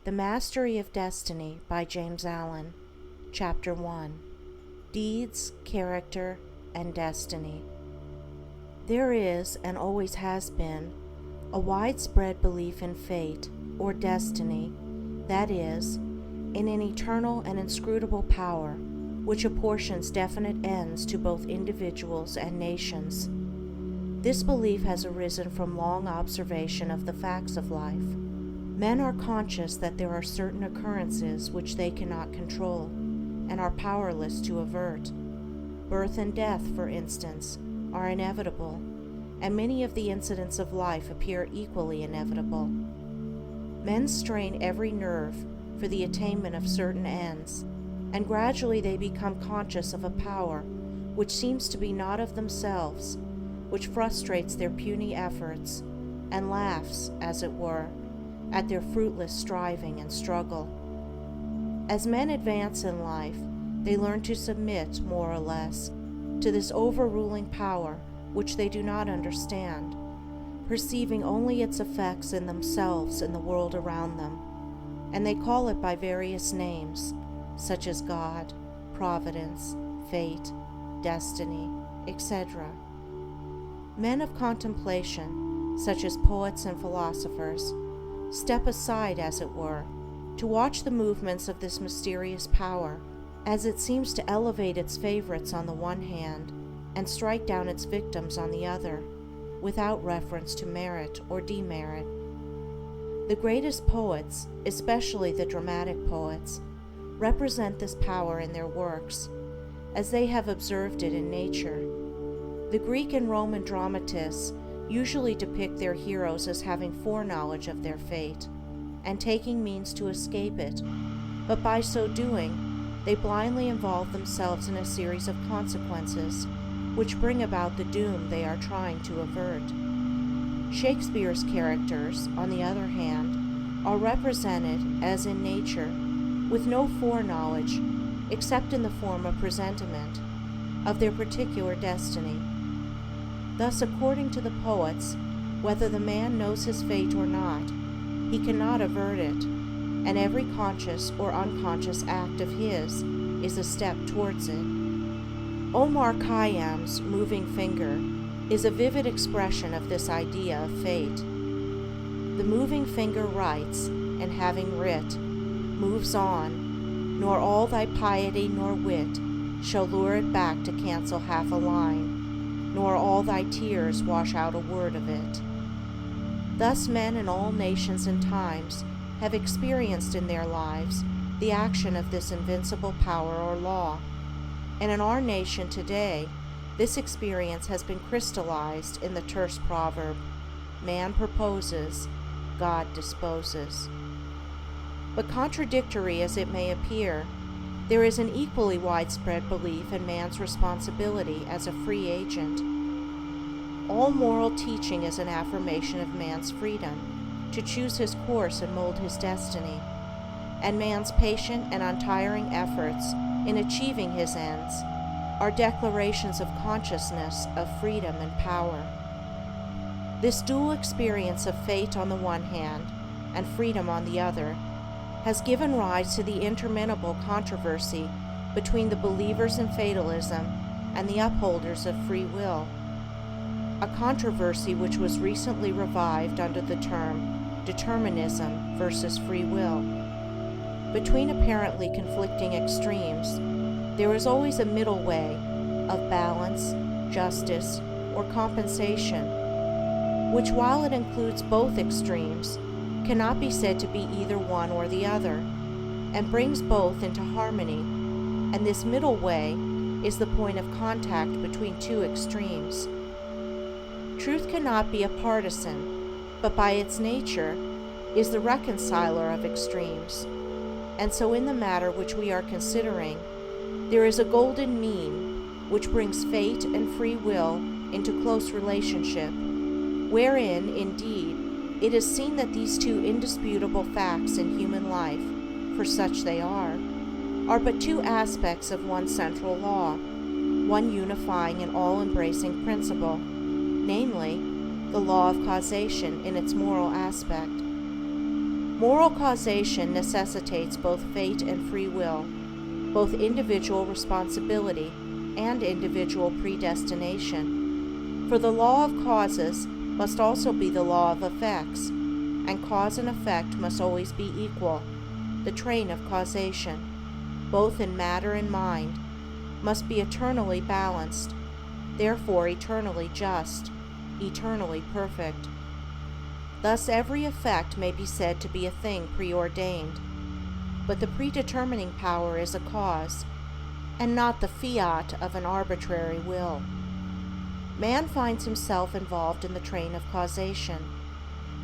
The Mastery of Destiny by James Allen. Chapter 1. Deeds, Character, and Destiny. There is, and always has been, a widespread belief in fate, or destiny, that is, in an eternal and inscrutable power, which apportions definite ends to both individuals and nations. This belief has arisen from long observation of the facts of life. Men are conscious that there are certain occurrences which they cannot control, and are powerless to avert. Birth and death, for instance, are inevitable, and many of the incidents of life appear equally inevitable. Men strain every nerve for the attainment of certain ends, and gradually they become conscious of a power which seems to be not of themselves, which frustrates their puny efforts, and laughs, as it were, at their fruitless striving and struggle. As men advance in life, they learn to submit, more or less, to this overruling power which they do not understand, perceiving only its effects in themselves and the world around them, and they call it by various names, such as God, Providence, Fate, Destiny, etc. Men of contemplation, such as poets and philosophers, step aside, as it were, to watch the movements of this mysterious power, as it seems to elevate its favorites on the one hand and strike down its victims on the other, without reference to merit or demerit. The greatest poets, especially the dramatic poets, represent this power in their works, as they have observed it in nature. The Greek and Roman dramatists usually depict their heroes as having foreknowledge of their fate, and taking means to escape it, but by so doing, they blindly involve themselves in a series of consequences, which bring about the doom they are trying to avert. Shakespeare's characters, on the other hand, are represented, as in nature, with no foreknowledge, except in the form of presentiment, of their particular destiny. Thus, according to the poets, whether the man knows his fate or not, he cannot avert it, and every conscious or unconscious act of his is a step towards it. Omar Khayyam's moving finger is a vivid expression of this idea of fate. The moving finger writes, and having writ, moves on, nor all thy piety nor wit shall lure it back to cancel half a line, nor all thy tears wash out a word of it. Thus men in all nations and times have experienced in their lives the action of this invincible power or law, and in our nation today, this experience has been crystallized in the terse proverb, man proposes, God disposes. But contradictory as it may appear, there is an equally widespread belief in man's responsibility as a free agent. All moral teaching is an affirmation of man's freedom to choose his course and mold his destiny, and man's patient and untiring efforts in achieving his ends are declarations of consciousness of freedom and power. This dual experience of fate on the one hand and freedom on the other has given rise to the interminable controversy between the believers in fatalism and the upholders of free will, a controversy which was recently revived under the term determinism versus free will. Between apparently conflicting extremes, there is always a middle way of balance, justice, or compensation, which, while it includes both extremes, cannot be said to be either one or the other, and brings both into harmony, and this middle way is the point of contact between two extremes. Truth cannot be a partisan, but by its nature is the reconciler of extremes, and so in the matter which we are considering, there is a golden mean which brings fate and free will into close relationship, wherein, indeed, it is seen that these two indisputable facts in human life, for such they are but two aspects of one central law, one unifying and all-embracing principle, namely, the law of causation in its moral aspect. Moral causation necessitates both fate and free will, both individual responsibility and individual predestination. For the law of causes must also be the law of effects, and cause and effect must always be equal. The train of causation, both in matter and mind, must be eternally balanced, therefore eternally just, eternally perfect. Thus every effect may be said to be a thing preordained, but the predetermining power is a cause, and not the fiat of an arbitrary will. Man finds himself involved in the train of causation.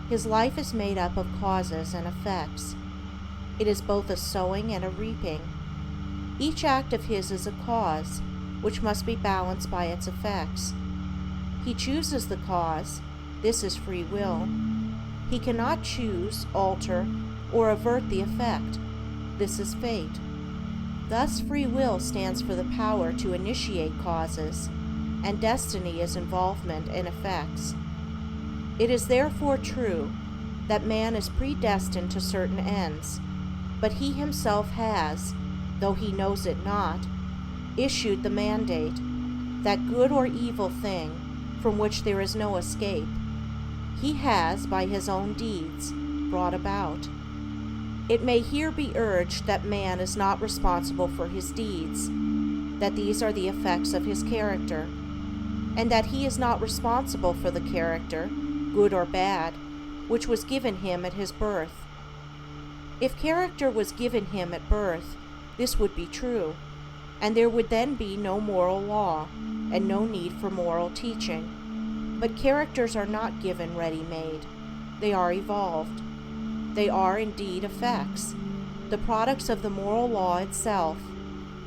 His life is made up of causes and effects. It is both a sowing and a reaping. Each act of his is a cause, which must be balanced by its effects. He chooses the cause. This is free will. He cannot choose, alter, or avert the effect. This is fate. Thus free will stands for the power to initiate causes, and destiny is involvement in effects. It is therefore true that man is predestined to certain ends, but he himself has, though he knows it not, issued the mandate, that good or evil thing from which there is no escape, he has, by his own deeds, brought about. It may here be urged that man is not responsible for his deeds, that these are the effects of his character, and that he is not responsible for the character, good or bad, which was given him at his birth. If character was given him at birth, this would be true, and there would then be no moral law, and no need for moral teaching. But characters are not given ready-made. They are evolved. They are indeed effects, the products of the moral law itself,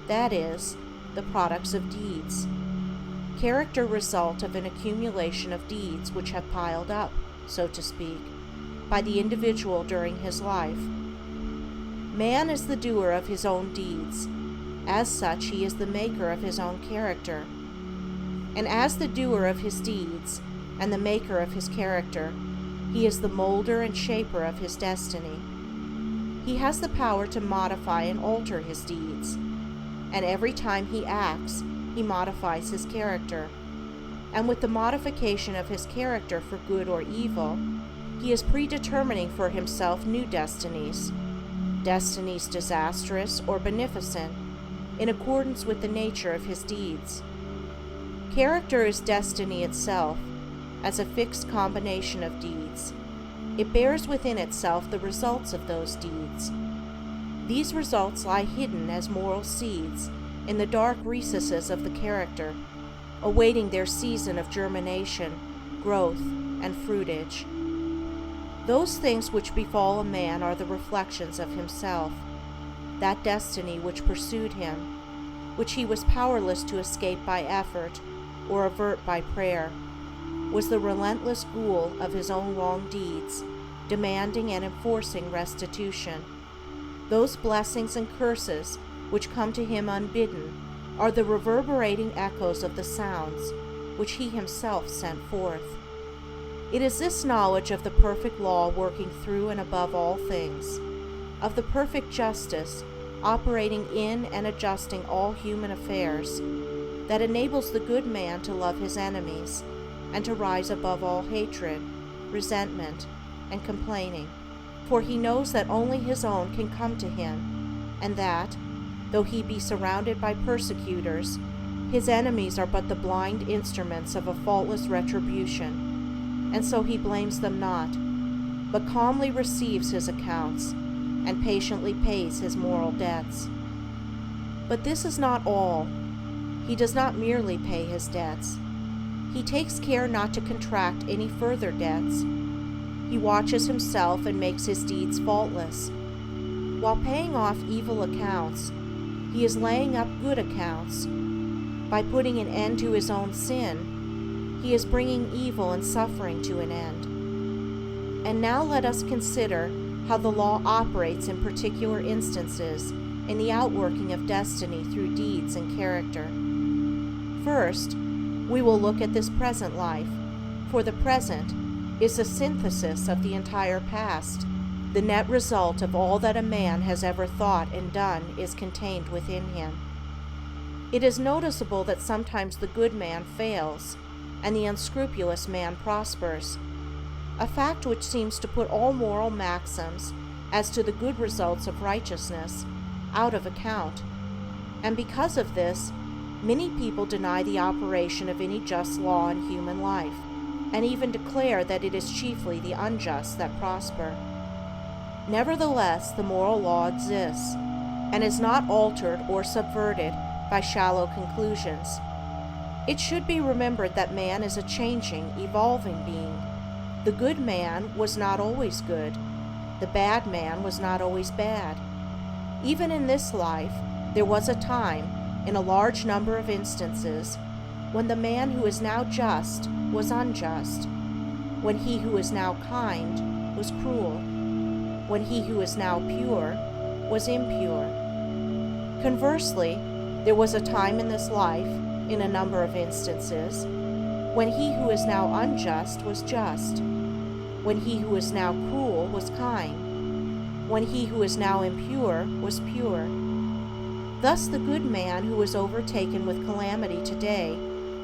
that is, the products of deeds. Character result of an accumulation of deeds which have piled up, so to speak, by the individual during his life. Man is the doer of his own deeds. As such, he is the maker of his own character. And as the doer of his deeds and the maker of his character, he is the molder and shaper of his destiny. He has the power to modify and alter his deeds, and every time he acts, he modifies his character. And with the modification of his character for good or evil, he is predetermining for himself new destinies, destinies disastrous or beneficent, in accordance with the nature of his deeds. Character is destiny itself, as a fixed combination of deeds. It bears within itself the results of those deeds. These results lie hidden as moral seeds in the dark recesses of the character, awaiting their season of germination, growth, and fruitage. Those things which befall a man are the reflections of himself, that destiny which pursued him, which he was powerless to escape by effort or avert by prayer, was the relentless ghoul of his own wrong deeds, demanding and enforcing restitution. Those blessings and curses which come to him unbidden are the reverberating echoes of the sounds which he himself sent forth. It is this knowledge of the perfect law working through and above all things, of the perfect justice operating in and adjusting all human affairs, that enables the good man to love his enemies and to rise above all hatred, resentment, and complaining, for he knows that only his own can come to him, and that, though he be surrounded by persecutors, his enemies are but the blind instruments of a faultless retribution, and so he blames them not, but calmly receives his accounts, and patiently pays his moral debts. But this is not all. He does not merely pay his debts. He takes care not to contract any further debts. He watches himself and makes his deeds faultless. While paying off evil accounts, he is laying up good accounts. By putting an end to his own sin, he is bringing evil and suffering to an end. And now let us consider how the law operates in particular instances in the outworking of destiny through deeds and character. First, we will look at this present life, for the present is the synthesis of the entire past. The net result of all that a man has ever thought and done is contained within him. It is noticeable that sometimes the good man fails, and the unscrupulous man prospers, a fact which seems to put all moral maxims as to the good results of righteousness out of account. And because of this, many people deny the operation of any just law in human life, and even declare that it is chiefly the unjust that prosper. Nevertheless, the moral law exists, and is not altered or subverted by shallow conclusions. It should be remembered that man is a changing, evolving being. The good man was not always good. The bad man was not always bad. Even in this life, there was a time, in a large number of instances, when the man who is now just was unjust, when he who is now kind was cruel, when he who is now pure was impure. Conversely, there was a time in this life, in a number of instances, when he who is now unjust was just, when he who is now cruel was kind, when he who is now impure was pure. Thus the good man who is overtaken with calamity today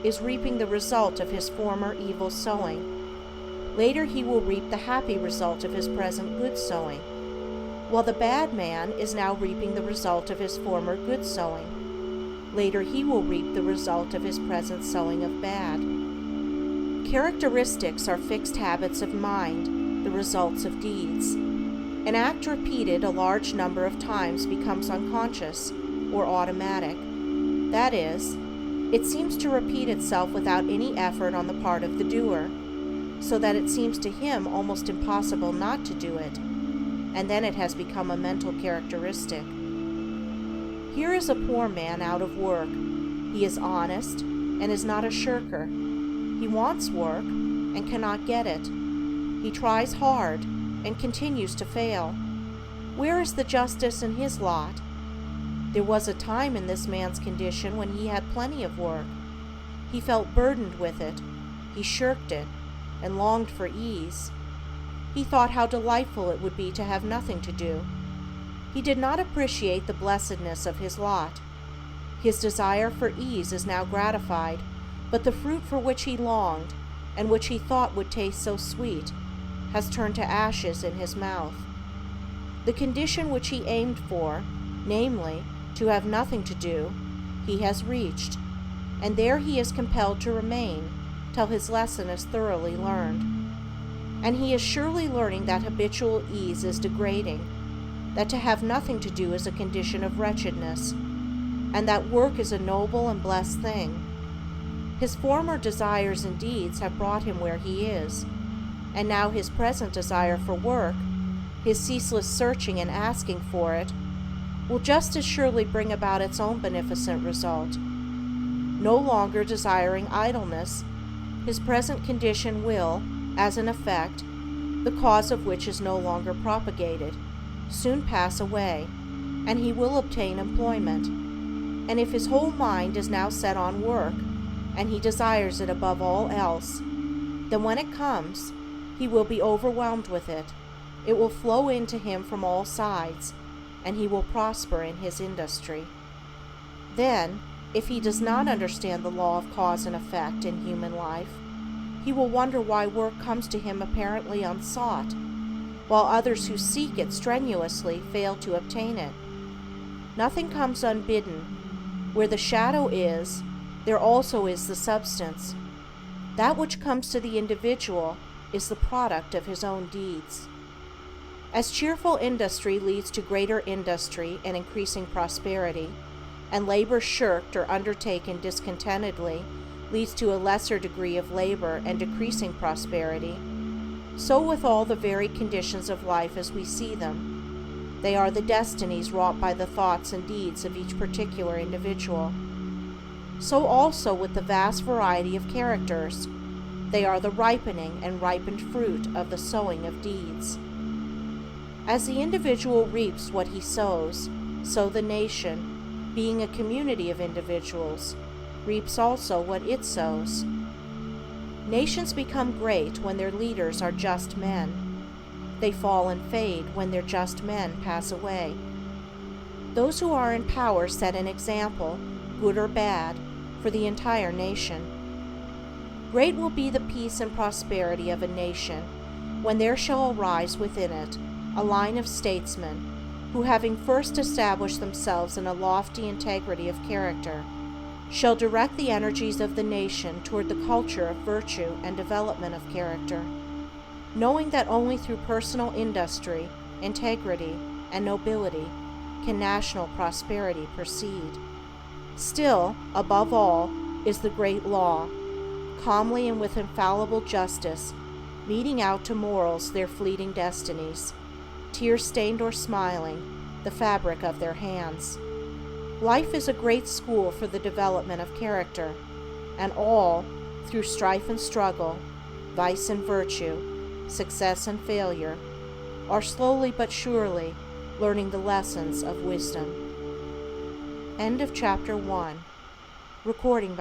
is reaping the result of his former evil sowing. Later he will reap the happy result of his present good sowing, while the bad man is now reaping the result of his former good sowing. Later he will reap the result of his present sowing of bad. Characteristics are fixed habits of mind, the results of deeds. An act repeated a large number of times becomes unconscious or automatic. That is, it seems to repeat itself without any effort on the part of the doer, so that it seems to him almost impossible not to do it, and then it has become a mental characteristic. Here is a poor man out of work. He is honest and is not a shirker. He wants work and cannot get it. He tries hard and continues to fail. Where is the justice in his lot? There was a time in this man's condition when he had plenty of work. He felt burdened with it. He shirked it and longed for ease. He thought how delightful it would be to have nothing to do. He did not appreciate the blessedness of his lot. His desire for ease is now gratified, but the fruit for which he longed, and which he thought would taste so sweet, has turned to ashes in his mouth. The condition which he aimed for, namely, to have nothing to do, he has reached, and there he is compelled to remain till his lesson is thoroughly learned. And he is surely learning that habitual ease is degrading, that to have nothing to do is a condition of wretchedness, and that work is a noble and blessed thing. His former desires and deeds have brought him where he is, and now his present desire for work, his ceaseless searching and asking for it, will just as surely bring about its own beneficent result. No longer desiring idleness, his present condition will, as an effect, the cause of which is no longer propagated, soon pass away, and he will obtain employment. And if his whole mind is now set on work, and he desires it above all else, then when it comes, he will be overwhelmed with it. It will flow into him from all sides, and he will prosper in his industry. Then, if he does not understand the law of cause and effect in human life, he will wonder why work comes to him apparently unsought, while others who seek it strenuously fail to obtain it. Nothing comes unbidden. Where the shadow is, there also is the substance. That which comes to the individual is the product of his own deeds. As cheerful industry leads to greater industry and increasing prosperity, and labor shirked or undertaken discontentedly leads to a lesser degree of labor and decreasing prosperity, so with all the varied conditions of life as we see them. They are the destinies wrought by the thoughts and deeds of each particular individual. So also with the vast variety of characters. They are the ripening and ripened fruit of the sowing of deeds. As the individual reaps what he sows, so the nation, being a community of individuals, reaps also what it sows. Nations become great when their leaders are just men. They fall and fade when their just men pass away. Those who are in power set an example, good or bad, for the entire nation. Great will be the peace and prosperity of a nation when there shall arise within it a line of statesmen who, having first established themselves in a lofty integrity of character, shall direct the energies of the nation toward the culture of virtue and development of character, knowing that only through personal industry, integrity, and nobility can national prosperity proceed. Still, above all, is the great law, calmly and with infallible justice, meting out to mortals their fleeting destinies, tear-stained or smiling, the fabric of their hands. Life is a great school for the development of character, and all, through strife and struggle, vice and virtue, success and failure, are slowly but surely learning the lessons of wisdom. End of Chapter 1. Recording by